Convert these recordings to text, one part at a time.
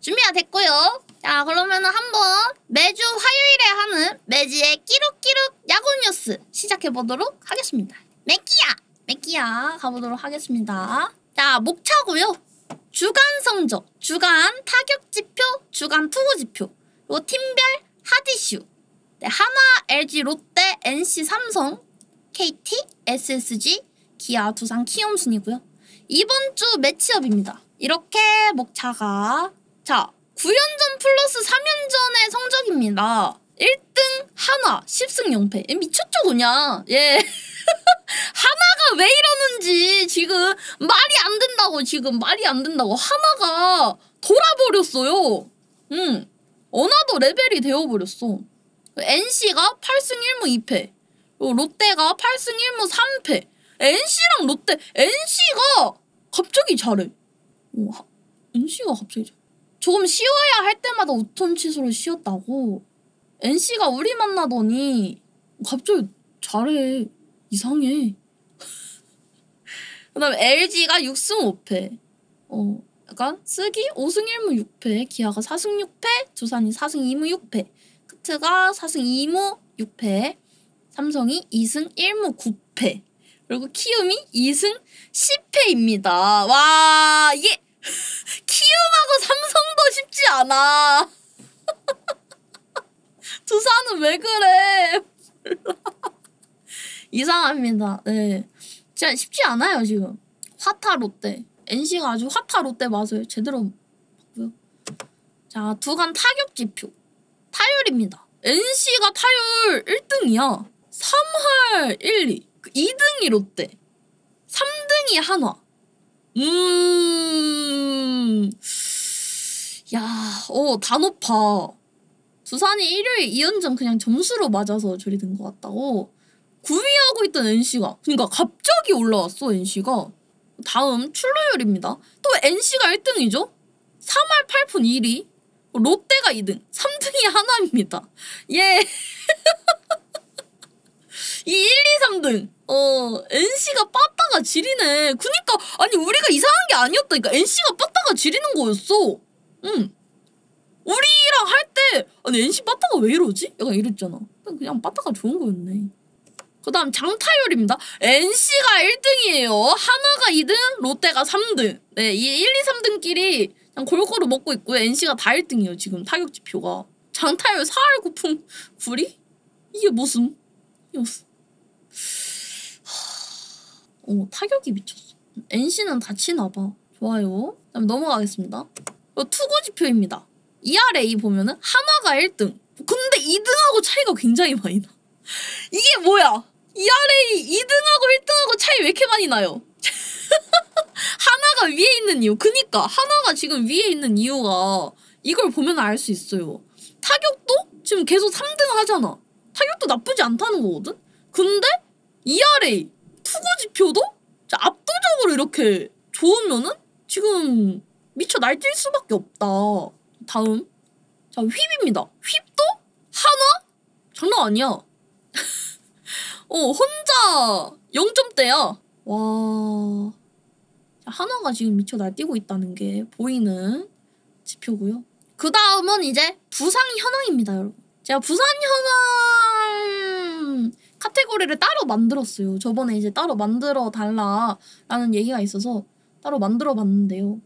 준비가 됐고요. 자, 그러면은 한번 매주 화요일에 하는 매지의 끼룩끼룩 야구 뉴스 시작해보도록 하겠습니다. 맥기야 가보도록 하겠습니다. 자, 목차고요. 주간 성적, 주간 타격 지표, 주간 투구 지표, 그리고 팀별 핫 이슈. 네, 하나, LG, 롯데, NC, 삼성, KT, SSG, 기아, 두산, 키움 순이고요. 이번 주 매치업입니다. 이렇게 목차가 자 9연전 플러스 3연전의 성적입니다. 1등 한화 10승 0패. 미쳤죠 그냥. 예. 하나가 왜 이러는지 지금 말이 안 된다고. 하나가 돌아버렸어요. 어나더 레벨이 되어버렸어. NC가 8승 1무 2패. 롯데가 8승 1무 3패. NC랑 롯데, NC가 갑자기 잘해. NC가 갑자기 잘해. 조금 쉬어야 할 때마다 우톤치수로 쉬었다고. NC가 우리 만나더니 갑자기 잘해. 이상해. 그 다음에 LG가 6승 5패. 약간 쓰기 5승 1무 6패. 기아가 4승 6패. 두산이 4승 2무 6패. 크트가 4승 2무 6패. 삼성이 2승 1무 9패. 그리고 키움이 2승 10패입니다. 와, 이게 키움하고 삼성도 쉽지 않아. 두산은 왜 그래? 이상합니다. 네, 진짜 쉽지 않아요 지금. 화타 롯데, NC가 아주 화타 롯데 맛을 제대로 봤고요. 자, 두간 타격 지표 타율입니다. NC가 타율 1등이야. 3할 1, 2. 2등이 롯데, 3등이 한화. 야, 다 높아. 두산이 일요일 2연전 그냥 점수로 맞아서 저리 된 것 같다고. 9위하고 있던 NC가, 그러니까 갑자기 올라왔어 NC가. 다음 출루율입니다. 또 NC가 1등이죠? 3할 8푼 1위. 롯데가 2등, 3등이 하나입니다. 예. 이 1, 2, 3등. NC가 빠따가 지리네. 그니까, 아니, 우리가 이상한 게 아니었다니까. NC가 빠따가 지리는 거였어. 우리랑 할 때, 아니, NC 빠따가 왜 이러지? 약간 이랬잖아. 그냥 빠따가 좋은 거였네. 그 다음 장타율입니다. NC가 1등이에요. 한화가 2등, 롯데가 3등. 네, 이 1, 2, 3등끼리 그냥 골고루 먹고 있고요. NC가 다 1등이에요, 지금 타격 지표가. 장타율 4할 9푼 9리? 이게 무슨? 타격이 미쳤어. NC는 다치나봐. 좋아요. 다음 넘어가겠습니다. 투구 지표입니다. ERA 보면은 한화가 1등. 근데 2등하고 차이가 굉장히 많이 나. 이게 뭐야? ERA 2등하고 1등하고 차이 왜 이렇게 많이 나요? 하나가 위에 있는 이유. 그니까 하나가 지금 위에 있는 이유가 이걸 보면 알 수 있어요. 타격도 지금 계속 3등 하잖아. 타격도 나쁘지 않다는 거거든? 근데 ERA 투구 지표도 압도적으로 이렇게 좋으면은 지금 미쳐 날뛸 수밖에 없다. 다음, 자, 휩입니다. 휩도 한화? 장난 아니야. 혼자 0점대야. 와, 한화가 지금 미쳐 날뛰고 있다는 게 보이는 지표고요. 그 다음은 이제 부상 현황입니다, 여러분. 제가 부산 현황 카테고리를 따로 만들었어요. 저번에 이제 따로 만들어 달라라는 얘기가 있어서 따로 만들어 봤는데요.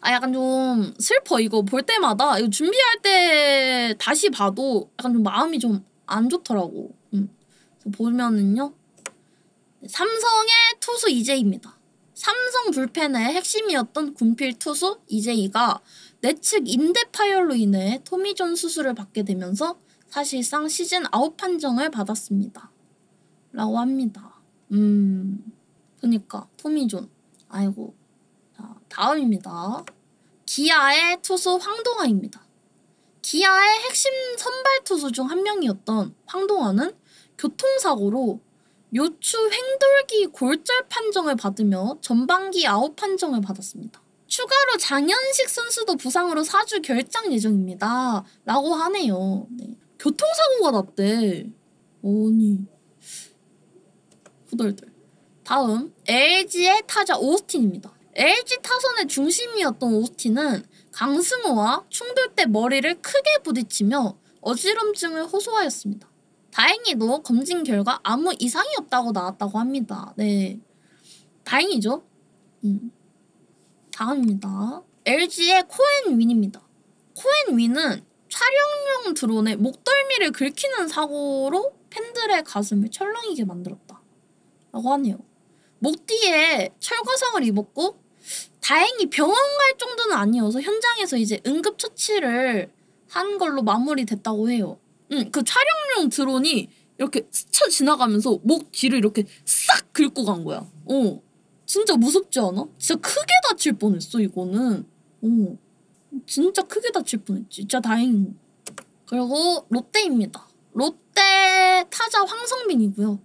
약간 좀 슬퍼. 이거 볼 때마다, 이거 준비할 때 다시 봐도 약간 좀 마음이 좀 안 좋더라고. 그래서 보면은요, 삼성의 투수 이재희입니다. 삼성 불펜의 핵심이었던 군필 투수 이재희가 내측 인대 파열로 인해 토미존 수술을 받게 되면서 사실상 시즌 아웃 판정을 받았습니다. 라고 합니다. 그니까 토미존. 아이고. 자, 다음입니다. 기아의 투수 황동아입니다. 기아의 핵심 선발 투수 중 한 명이었던 황동아는 교통사고로 요추 횡돌기 골절 판정을 받으며 전반기 아웃 판정을 받았습니다. 추가로 장현식 선수도 부상으로 4주 결장 예정입니다. 라고 하네요. 네. 교통사고가 났대. 아니, 후덜덜. 다음, LG의 타자 오스틴입니다. LG 타선의 중심이었던 오스틴은 강승호와 충돌 때 머리를 크게 부딪히며 어지럼증을 호소하였습니다. 다행히도 검진 결과 아무 이상이 없다고 나왔다고 합니다. 네, 다행이죠. 다음입니다. LG의 코앤윈입니다. 코앤윈은 촬영용 드론에 목덜미를 긁히는 사고로 팬들의 가슴을 철렁이게 만들었다 라고 하네요. 목 뒤에 철거상을 입었고 다행히 병원 갈 정도는 아니어서 현장에서 이제 응급처치를 한 걸로 마무리됐다고 해요. 그 촬영용 드론이 이렇게 스쳐 지나가면서 목 뒤를 이렇게 싹 긁고 간 거야. 진짜 무섭지 않아? 진짜 크게 다칠 뻔했어 이거는. 진짜 크게 다칠 뻔했지. 진짜 다행인. 그리고 롯데입니다. 롯데 타자 황성빈이고요.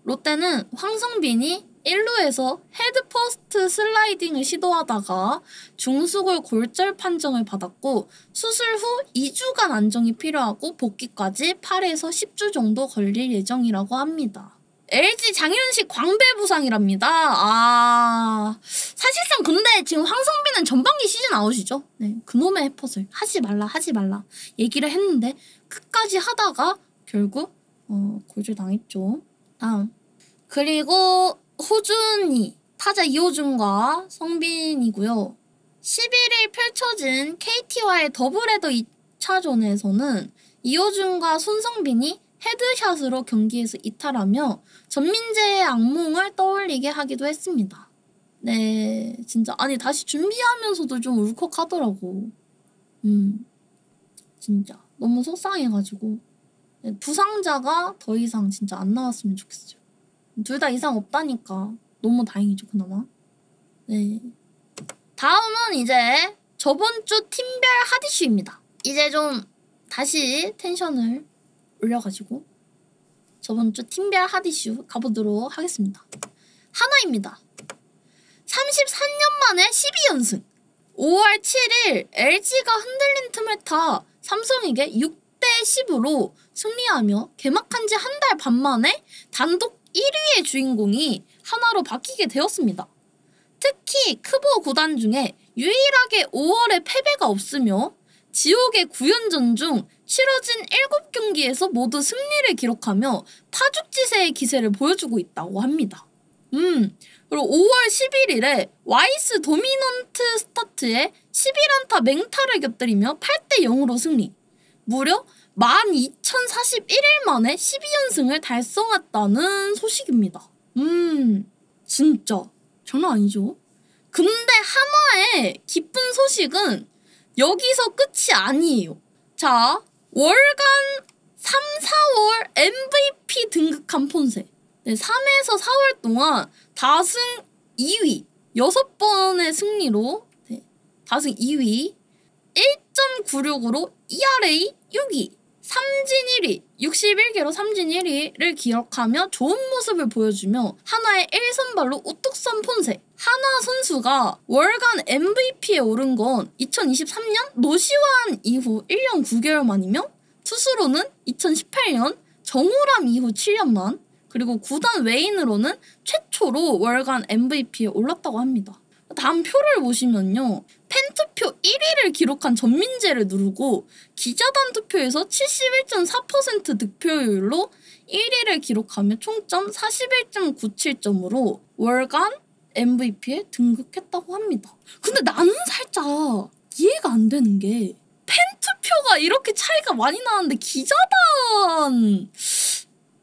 롯데는 황성빈이 1루에서 헤드퍼스트 슬라이딩을 시도하다가 중수골 골절 판정을 받았고 수술 후 2주간 안정이 필요하고 복귀까지 8에서 10주 정도 걸릴 예정이라고 합니다. LG 장윤식 광배 부상이랍니다. 사실상 근데 지금 황성빈은 전반기 시즌 아웃이죠. 네, 그놈의 해퍼을 하지 말라 얘기를 했는데 끝까지 하다가 결국 골절 당했죠. 다음. 그리고 호준이 타자 이호준과 성빈이고요. 11일 펼쳐진 KT와의 더블헤더 2차전에서는 이호준과 손성빈이 헤드샷으로 경기에서 이탈하며 전민재의 악몽을 떠올리게 하기도 했습니다. 네, 진짜 아니 다시 준비하면서도 좀 울컥하더라고. 진짜 너무 속상해가지고 부상자가 더 이상 진짜 안 나왔으면 좋겠어요. 둘 다 이상 없다니까 너무 다행이죠 그나마. 네, 다음은 이제 저번 주 팀별 핫이슈입니다. 이제 좀 다시 텐션을 올려가지고 저번 주 팀별 핫이슈 가보도록 하겠습니다. 하나입니다. 33년 만에 12연승. 5월 7일 LG가 흔들린 틈을 타 삼성에게 6대10으로 승리하며 개막한 지 한 달 반 만에 단독 1위의 주인공이 하나로 바뀌게 되었습니다. 특히 크보 구단 중에 유일하게 5월에 패배가 없으며 지옥의 9연전 중 치러진 7경기에서 모두 승리를 기록하며 파죽지세의 기세를 보여주고 있다고 합니다. 그리고 5월 11일에 와이스 도미넌트 스타트에 11안타 맹타를 곁들이며 8대 0으로 승리. 무려 12,041일 만에 12연승을 달성했다는 소식입니다. 진짜 장난 아니죠? 근데 하나의 기쁜 소식은 여기서 끝이 아니에요. 자, 월간 3, 4월 MVP 등극한 폰세. 네, 3에서 4월 동안 다승 2위, 6번의 승리로 네, 다승 2위, 1.96으로 ERA 6위, 삼진 1위, 61개로 삼진 1위를 기록하며 좋은 모습을 보여주며 하나의 1선발로 우뚝 선 폰세. 하나 선수가 월간 MVP에 오른 건 2023년 노시환 이후 1년 9개월 만이며 투수로는 2018년 정우람 이후 7년 만, 그리고 구단 외인으로는 최초로 월간 MVP에 올랐다고 합니다. 다음 표를 보시면요. 팬투표 1위를 기록한 전민재를 누르고 기자단 투표에서 71.4% 득표율로 1위를 기록하며 총점 41.97점으로 월간 MVP에 등극했다고 합니다. 근데 나는 살짝 이해가 안 되는 게 팬투표가 이렇게 차이가 많이 나는데 기자단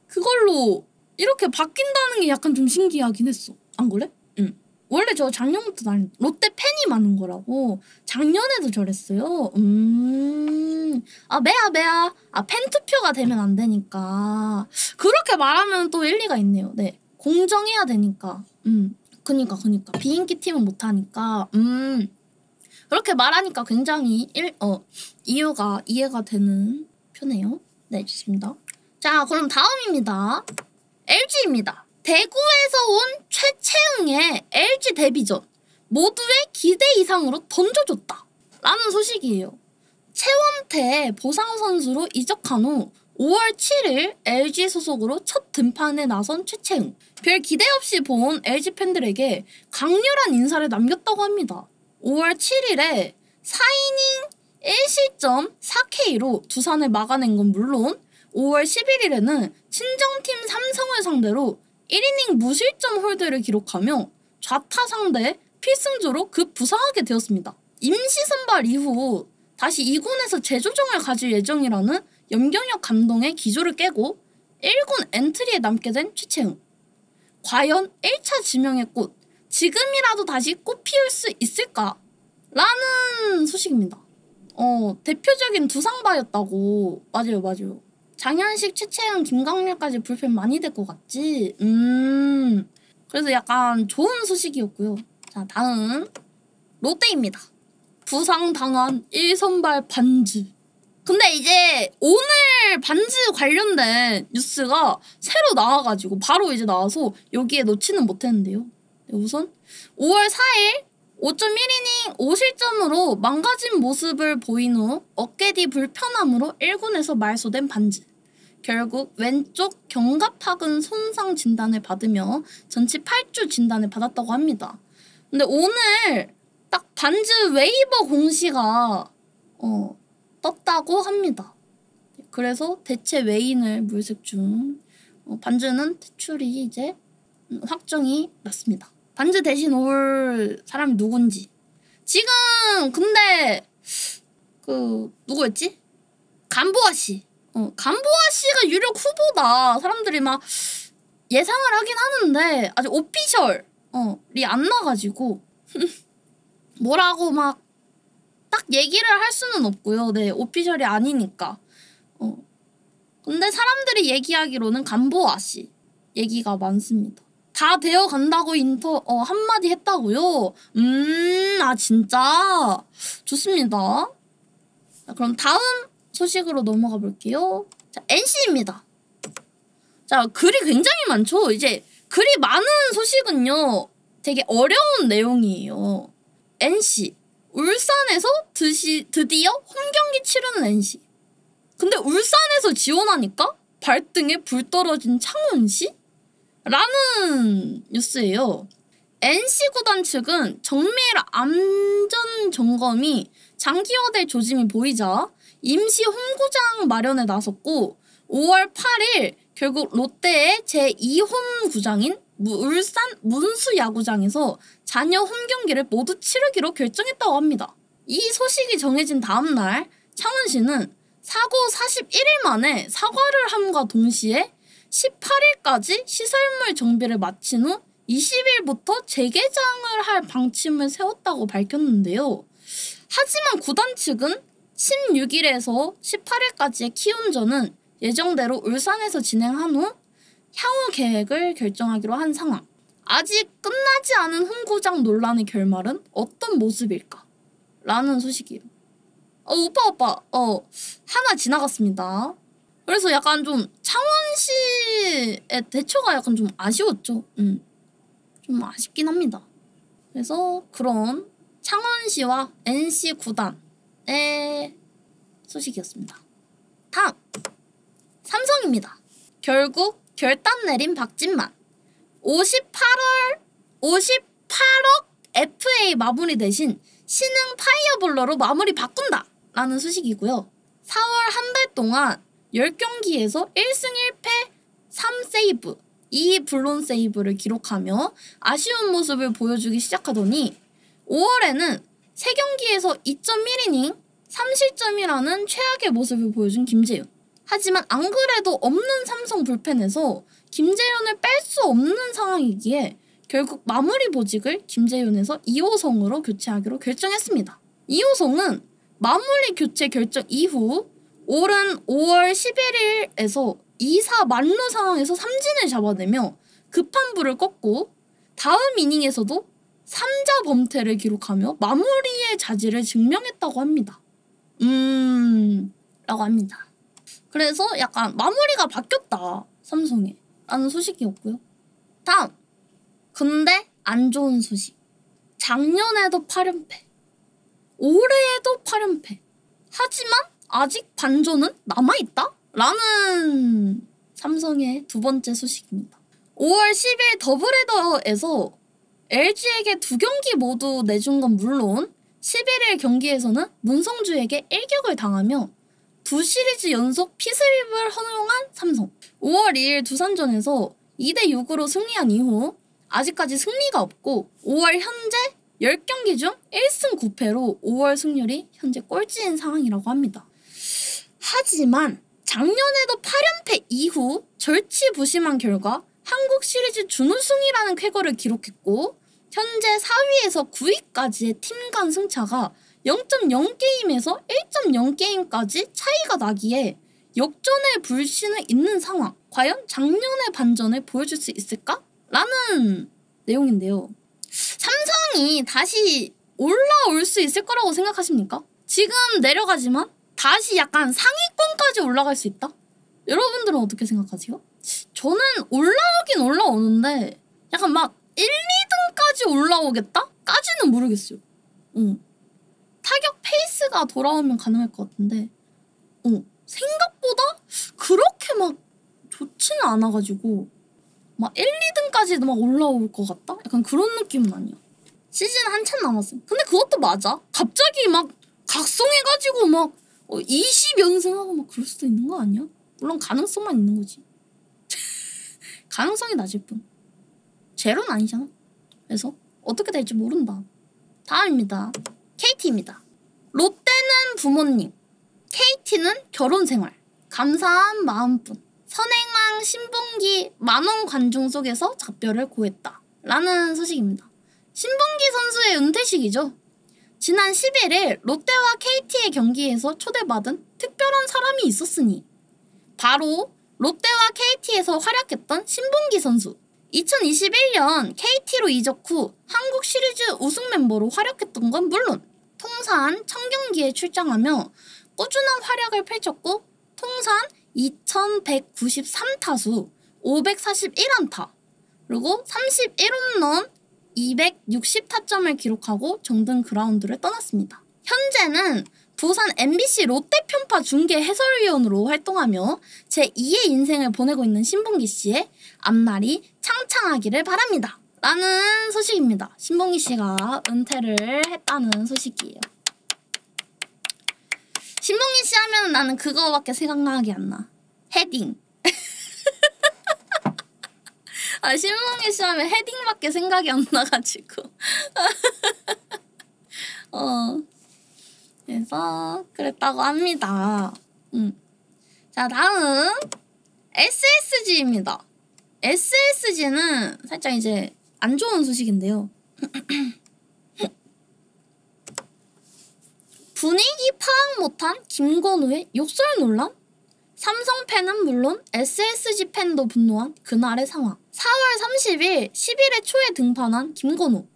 그걸로 이렇게 바뀐다는 게 약간 좀 신기하긴 했어. 안 그래? 응. 원래 저 작년부터 난 롯데 팬이 많은 거라고. 작년에도 저랬어요. 아 매야. 아 팬투표가 되면 안 되니까. 그렇게 말하면 또 일리가 있네요. 네. 공정해야 되니까. 그니까. 비인기 팀은 못하니까. 그렇게 말하니까 굉장히 이유가 이해가 되는 표네요. 네, 좋습니다. 자, 그럼 다음입니다. LG입니다. 대구에서 온 최채응의 LG 데뷔전 모두의 기대 이상으로 던져줬다 라는 소식이에요. 최원태 보상 선수로 이적한 후 5월 7일 LG 소속으로 첫 등판에 나선 최채응. 별 기대 없이 본 LG 팬들에게 강렬한 인사를 남겼다고 합니다. 5월 7일에 4이닝 1실점 4K로 두산을 막아낸 건 물론 5월 11일에는 친정팀 삼성을 상대로 1이닝 무실점 홀드를 기록하며 좌타 상대 필승조로 급부상하게 되었습니다. 임시 선발 이후 다시 2군에서 재조정을 가질 예정이라는 염경엽 감독의 기조를 깨고 1군 엔트리에 남게 된 최채흥. 과연 1차 지명의 꽃, 지금이라도 다시 꽃 피울 수 있을까? 라는 소식입니다. 대표적인 두상바였다고. 맞아요. 장현식, 최채영, 김강렬까지 불펜 많이 될 것 같지? 그래서 약간 좋은 소식이었고요. 자, 다음 롯데입니다. 부상당한 1선발 반즈. 근데 이제 오늘 반즈 관련된 뉴스가 새로 나와가지고 바로 이제 나와서 여기에 넣지는 못했는데요. 네, 우선 5월 4일 5.1이닝 5실점으로 망가진 모습을 보인 후 어깨 뒤 불편함으로 1군에서 말소된 반즈. 결국 왼쪽 견갑하근 손상 진단을 받으며 전치 8주 진단을 받았다고 합니다. 근데 오늘 딱 반즈 웨이버 공시가 떴다고 합니다. 그래서 대체 외인을 물색 중. 반즈는 퇴출이 이제 확정이 났습니다. 반즈 대신 올 사람이 누군지. 지금 근데 누구였지? 간보아 씨. 간보아 씨가 유력 후보다 사람들이 막 예상을 하긴 하는데 아직 오피셜이 안 나가지고 뭐라고 막 딱 얘기를 할 수는 없고요. 네, 오피셜이 아니니까. 근데 사람들이 얘기하기로는 간보아 씨 얘기가 많습니다. 다 되어 간다고 한마디 했다고요? 아 진짜? 좋습니다. 자, 그럼 다음 소식으로 넘어가 볼게요. 자, NC입니다. 자, 글이 굉장히 많죠? 이제 글이 많은 소식은요, 되게 어려운 내용이에요. NC. 울산에서 드디어 홈경기 치르는 NC. 근데 울산에서 지원하니까 발등에 불 떨어진 창원시? 라는 뉴스예요. NC 구단 측은 정밀 안전 점검이 장기화될 조짐이 보이자 임시 홈구장 마련에 나섰고 5월 8일 결국 롯데의 제2홈 구장인 울산 문수야구장에서 잔여 홈경기를 모두 치르기로 결정했다고 합니다. 이 소식이 정해진 다음날 창원시는 사고 41일 만에 사과를 함과 동시에 18일까지 시설물 정비를 마친 후 20일부터 재개장을 할 방침을 세웠다고 밝혔는데요. 하지만 구단 측은 16일에서 18일까지의 키운전은 예정대로 울산에서 진행한 후 향후 계획을 결정하기로 한 상황. 아직 끝나지 않은 홈구장 논란의 결말은 어떤 모습일까? 라는 소식이에요. 오빠. 하나 지나갔습니다. 그래서 약간 좀 창원시의 대처가 약간 좀 아쉬웠죠. 좀 아쉽긴 합니다. 그래서 그런 창원시와 NC 구단의 소식이었습니다. 다음! 삼성입니다. 결국 결단 내린 박진만. 58억 FA 마무리 대신 신흥 파이어볼러로 마무리 바꾼다! 라는 소식이고요. 4월 한 달 동안 10경기에서 1승 1패 3세이브 2블론 세이브를 기록하며 아쉬운 모습을 보여주기 시작하더니 5월에는 3경기에서 2.1이닝 3실점이라는 최악의 모습을 보여준 김재윤. 하지만 안 그래도 없는 삼성 불펜에서 김재윤을 뺄 수 없는 상황이기에 결국 마무리 보직을 김재윤에서 이호성으로 교체하기로 결정했습니다. 이호성은 마무리 교체 결정 이후 올은 5월 11일에서 2사 만루 상황에서 삼진을 잡아내며 급한 불을 껐고 다음 이닝에서도 3자 범퇴를 기록하며 마무리의 자질을 증명했다고 합니다. 라고 합니다. 그래서 약간 마무리가 바뀌었다, 삼성에. 라는 소식이었고요. 다음! 근데 안 좋은 소식. 작년에도 8연패. 올해에도 8연패. 하지만 아직 반전은 남아있다? 라는 삼성의 두 번째 소식입니다. 5월 10일 더블헤더에서 LG에게 2경기 모두 내준 건 물론 11일 경기에서는 문성주에게 일격을 당하며 2시리즈 연속 피슬립을 허용한 삼성. 5월 2일 두산전에서 2대6으로 승리한 이후 아직까지 승리가 없고 5월 현재 10경기 중 1승 9패로 5월 승률이 현재 꼴찌인 상황이라고 합니다. 하지만 작년에도 8연패 이후 절치부심한 결과 한국 시리즈 준우승이라는 쾌거를 기록했고 현재 4위에서 9위까지의 팀 간 승차가 0.0게임에서 1.0게임까지 차이가 나기에 역전의 불신을 잇는 상황. 과연 작년의 반전을 보여줄 수 있을까? 라는 내용인데요. 삼성이 다시 올라올 수 있을 거라고 생각하십니까? 지금 내려가지만 다시 약간 상위권까지 올라갈 수 있다? 여러분들은 어떻게 생각하세요? 저는 올라오긴 올라오는데 약간 막 1, 2등까지 올라오겠다? 까지는 모르겠어요. 타격 페이스가 돌아오면 가능할 것 같은데 생각보다 그렇게 막 좋지는 않아가지고 막 1, 2등까지도 막 올라올 것 같다? 약간 그런 느낌은 아니야. 시즌 한참 남았어. 근데 그것도 맞아. 갑자기 막 각성해가지고 막 20연승하고 막 그럴 수도 있는 거 아니야? 물론 가능성만 있는 거지. 가능성이 낮을 뿐. 제로는 아니잖아. 그래서 어떻게 될지 모른다. 다음입니다. KT입니다. 롯데는 부모님, KT는 결혼생활, 감사한 마음뿐. 선행왕 신봉기 만원 관중 속에서 작별을 고했다. 라는 소식입니다. 신봉기 선수의 은퇴식이죠. 지난 11일 롯데와 KT의 경기에서 초대받은 특별한 사람이 있었으니 바로 롯데와 KT에서 활약했던 신봉기 선수. 2021년 KT로 이적 후 한국 시리즈 우승 멤버로 활약했던 건 물론 통산 1000경기에 출장하며 꾸준한 활약을 펼쳤고 통산 2193타수 541안타 그리고 31홈런 260타점을 기록하고 정든 그라운드를 떠났습니다. 현재는 부산 MBC 롯데 편파 중계 해설위원으로 활동하며 제2의 인생을 보내고 있는 신봉기 씨의 앞날이 창창하기를 바랍니다. 라는 소식입니다. 신봉기 씨가 은퇴를 했다는 소식이에요. 신봉기 씨 하면 나는 그거밖에 생각나기 안 나. 헤딩. 신봉기 씨 하면 헤딩밖에 생각이 안 나가지고. 그래서 그랬다고 합니다. 자, 다음 SSG입니다. SSG는 살짝 이제 안 좋은 소식인데요. 분위기 파악 못한 김건우의 욕설 논란? 삼성 팬은 물론 SSG 팬도 분노한 그날의 상황. 4월 30일 11회 초에 등판한 김건우.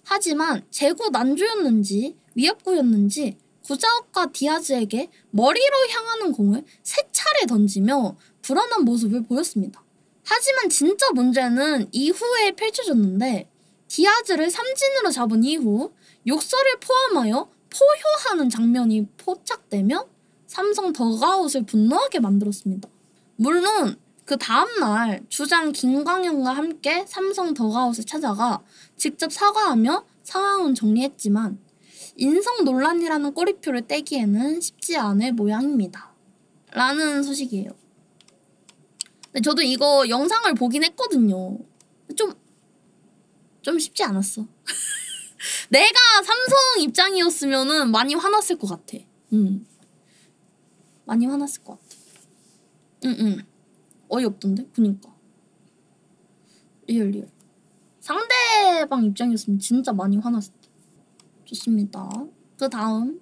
하지만 재고 난조였는지 위협구였는지 구자욱과 디아즈에게 머리로 향하는 공을 3차례 던지며 불안한 모습을 보였습니다. 하지만 진짜 문제는 이후에 펼쳐졌는데 디아즈를 삼진으로 잡은 이후 욕설을 포함하여 포효하는 장면이 포착되며 삼성 더그아웃을 분노하게 만들었습니다. 물론 그 다음날 주장 김광현과 함께 삼성 더그아웃을 찾아가 직접 사과하며 상황은 정리했지만 인성 논란이라는 꼬리표를 떼기에는 쉽지 않을 모양입니다. 라는 소식이에요. 근데 저도 이거 영상을 보긴 했거든요. 좀 쉽지 않았어. 내가 삼성 입장이었으면은 많이 화났을 것 같아. 많이 화났을 것 같아. 어이없던데? 그니까. 리얼. 상대방 입장이었으면 진짜 많이 화났을 때. 좋습니다. 그 다음.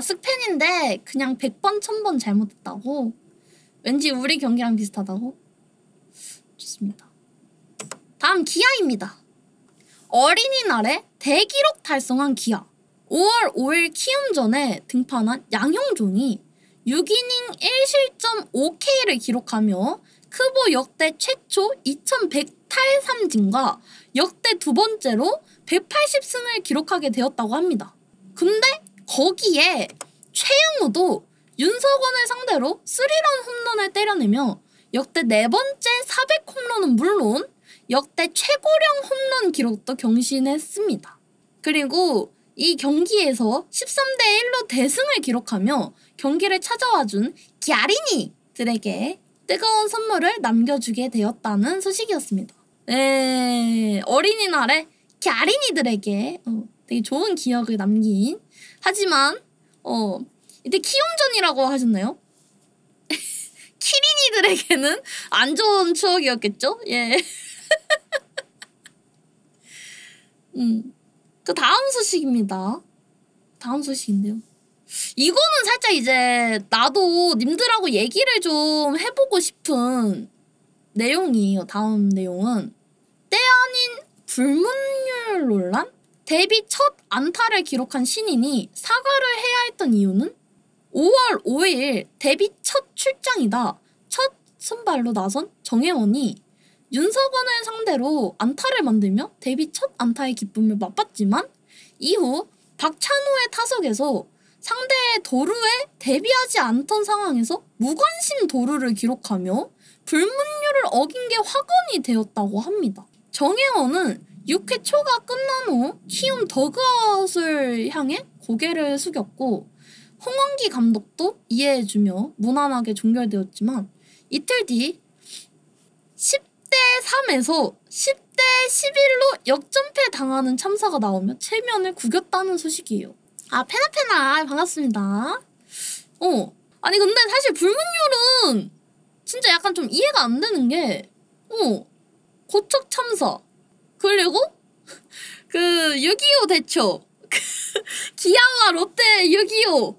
스팬인데 그냥 100번 1000번 잘못했다고? 왠지 우리 경기랑 비슷하다고? 좋습니다. 다음 기아입니다. 어린이날에 대기록 달성한 기아. 5월 5일 키움전에 등판한 양형종이 6이닝 1실점 5K를 기록하며 크보 역대 최초 2100탈삼진과 역대 두 번째로 180승을 기록하게 되었다고 합니다. 근데 거기에 최영우도 윤석원을 상대로 3런 홈런을 때려내며 역대 4번째 400홈런은 물론 역대 최고령 홈런 기록도 경신했습니다. 그리고 이 경기에서 13대 1로 대승을 기록하며 경기를 찾아와준 갸리니들에게 뜨거운 선물을 남겨주게 되었다는 소식이었습니다. 네, 어린이날에 갸리니들에게 되게 좋은 기억을 남긴. 하지만 이때 키움전이라고 하셨나요? 키리니들에게는 안 좋은 추억이었겠죠? 예. 그 다음 소식입니다. 다음 소식인데요. 이거는 살짝 이제 나도 님들하고 얘기를 좀 해보고 싶은 내용이에요. 다음 내용은 때 아닌 불문율 논란? 데뷔 첫 안타를 기록한 신인이 사과를 해야 했던 이유는 5월 5일 데뷔 첫 출장이다. 첫 선발로 나선 정혜원이 윤석원을 상대로 안타를 만들며 데뷔 첫 안타의 기쁨을 맛봤지만 이후 박찬호의 타석에서 상대의 도루에 대비하지 않던 상황에서 무관심 도루를 기록하며 불문율을 어긴 게 확언이 되었다고 합니다. 정혜원은 6회 초가 끝난 후 키움 더그아웃을 향해 고개를 숙였고 홍원기 감독도 이해해주며 무난하게 종결되었지만 이틀 뒤 10대 3에서 10대 11로 역전패 당하는 참사가 나오며 체면을 구겼다는 소식이에요. 아, 페나페나 반갑습니다. 아니 근데 사실 불문율은 진짜 약간 좀 이해가 안 되는 게 고척 참사 그리고 그 6.25 대처 기아와 롯데 6.25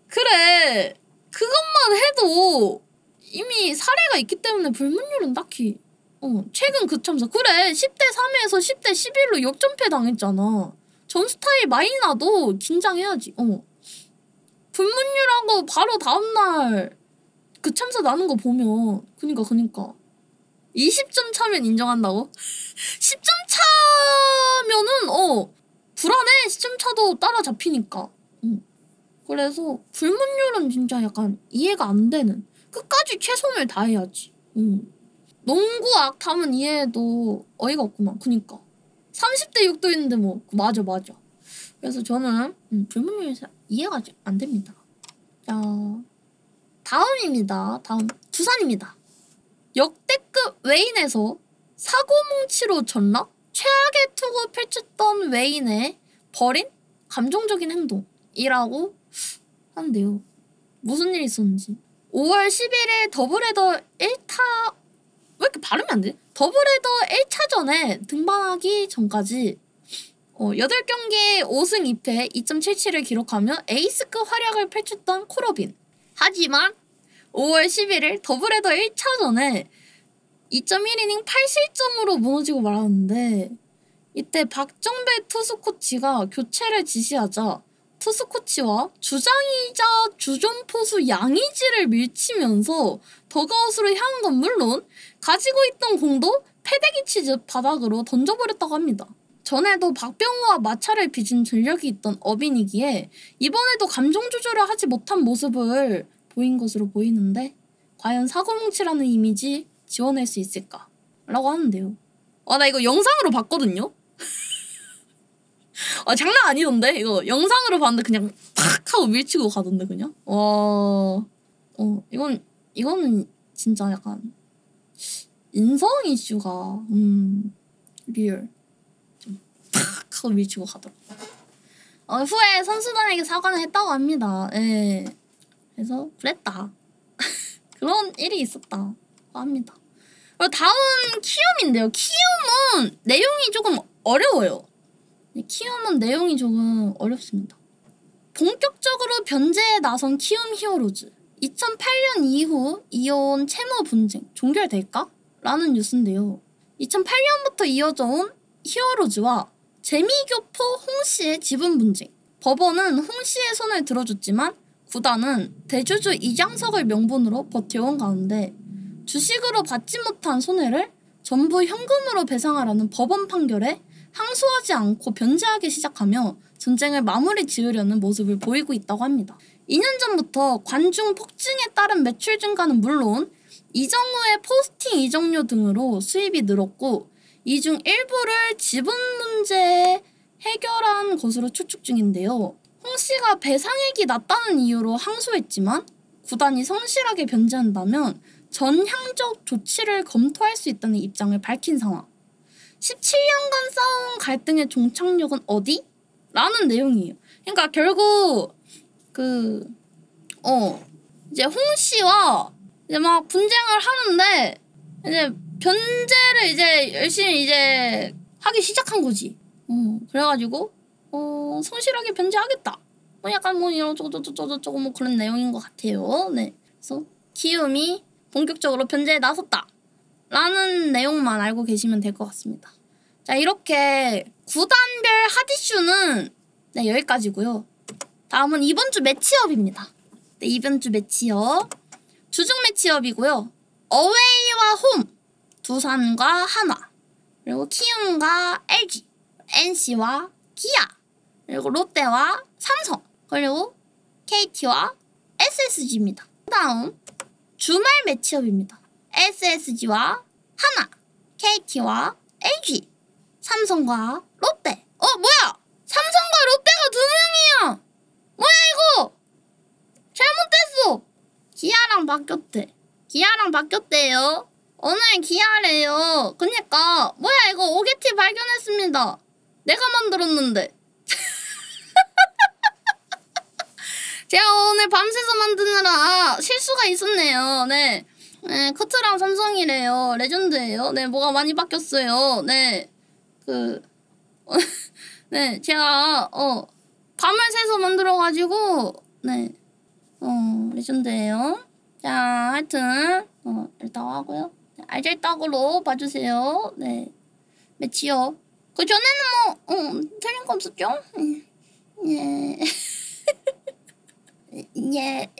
그래 그것만 해도 이미 사례가 있기 때문에 불문율은 딱히 최근 그 참사 그래 10대 3에서 10대 11로 역전패 당했잖아. 전 스타일 많이 나도 긴장해야지. 불문율하고 바로 다음날 그 참사 나는 거 보면 그니까 20점 차면 인정한다고? 10점 차면은 불안해. 10점 차도 따라잡히니까. 그래서 불문율은 진짜 약간 이해가 안 되는. 끝까지 최선을 다해야지. 농구 악탐은 이해해도 어이가 없구만. 그니까 30대 6도 있는데 뭐 맞아. 그래서 저는 불문율이 이해가 안 됩니다. 자, 다음입니다. 다음 두산입니다. 역대급 외인에서 사고뭉치로 전락? 최악의 투구 펼쳤던 외인의 벌인 감정적인 행동이라고 하는데요. 무슨 일이 있었는지. 5월 11일 더블헤더 1타 왜 이렇게 발음이 안 돼? 더블헤더 1차전에 등반하기 전까지 8경기 5승 2패 2.77을 기록하며 에이스급 활약을 펼쳤던 코러빈. 하지만 5월 11일 더블헤더 1차전에 2.1이닝 8실점으로 무너지고 말았는데 이때 박정배 투수 코치가 교체를 지시하자 투수 코치와 주장이자 주전 포수 양의지를 밀치면서 더그아웃으로 향한 건 물론 가지고 있던 공도 패대기 치듯 바닥으로 던져버렸다고 합니다. 전에도 박병호와 마찰을 빚은 전력이 있던 어빈이기에 이번에도 감정 조절을 하지 못한 모습을 보인 것으로 보이는데 과연 사고뭉치라는 이미지 지워낼 수 있을까? 라고 하는데요. 나 이거 영상으로 봤거든요? 장난 아니던데? 이거 영상으로 봤는데 그냥 탁 하고 밀치고 가던데 그냥? 이거는 진짜 약간 인성 이슈가 리얼 좀 탁 하고 밀치고 가더라고. 후에 선수단에게 사과는 했다고 합니다. 예. 그래서 그랬다. 그런 일이 있었다 합니다. 다음 키움인데요. 키움은 내용이 조금 어려워요. 키움은 내용이 조금 어렵습니다. 본격적으로 변제에 나선 키움 히어로즈. 2008년 이후 이어온 채무 분쟁 종결될까? 라는 뉴스인데요. 2008년부터 이어져 온 히어로즈와 재미교포 홍씨의 지분 분쟁. 법원은 홍씨의 손을 들어줬지만 구단은 대주주 이장석을 명분으로 버텨온 가운데 주식으로 받지 못한 손해를 전부 현금으로 배상하라는 법원 판결에 항소하지 않고 변제하기 시작하며 전쟁을 마무리 지으려는 모습을 보이고 있다고 합니다. 2년 전부터 관중 폭증에 따른 매출 증가는 물론 이정후의 포스팅 이적료 등으로 수입이 늘었고 이 중 일부를 지분 문제에 해결한 것으로 추측 중인데요. 홍씨가 배상액이 낮다는 이유로 항소했지만 구단이 성실하게 변제한다면 전향적 조치를 검토할 수 있다는 입장을 밝힌 상황. 17년간 쌓아온 갈등의 종착역은 어디? 라는 내용이에요. 그러니까 결국 이제 홍씨와 이제 막 분쟁을 하는데 이제 변제를 이제 열심히 이제 하기 시작한 거지. 그래가지고 성실하게 변제하겠다. 뭐 약간 뭐 이런 저거 뭐 그런 내용인 것 같아요. 네. 그래서 키움이 본격적으로 변제에 나섰다. 라는 내용만 알고 계시면 될 것 같습니다. 자, 이렇게 구단별 핫이슈는 네, 여기까지고요. 다음은 이번 주 매치업입니다. 네, 이번 주 매치업. 주중 매치업이고요. 어웨이와 홈. 두산과 한화. 그리고 키움과 LG. NC와 기아. 그리고 롯데와 삼성. 그리고 KT와 SSG입니다. 다음 주말 매치업입니다. SSG와 한화. KT와 LG. 삼성과 롯데. 뭐야? 삼성과 롯데가 두 명이야. 뭐야 이거? 잘못됐어. 기아랑 바뀌었대요. 오늘 기아래요. 그니까 뭐야 이거 오게티 발견했습니다. 내가 만들었는데. 제가 오늘 밤새서 만드느라 실수가 있었네요. 네. 네, 커트랑 삼성이래요. 레전드예요. 네, 뭐가 많이 바뀌었어요. 네. 네, 제가 밤을 새서 만들어가지고 네. 레전드예요. 자, 하여튼 일단 하고요. 네, 알잘딱으로 봐주세요. 네. 매치요. 그 전에는 뭐 틀린 거 없었죠? 예.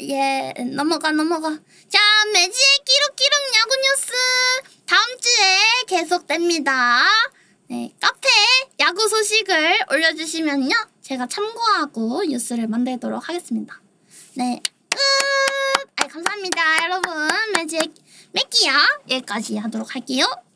예. 넘어가. 자, 매지의 끼룩끼룩 야구 뉴스 다음 주에 계속됩니다. 네, 카페에 야구 소식을 올려주시면요. 제가 참고하고 뉴스를 만들도록 하겠습니다. 네, 끝! 감사합니다, 여러분. 매지의 매끼야 여기까지 하도록 할게요.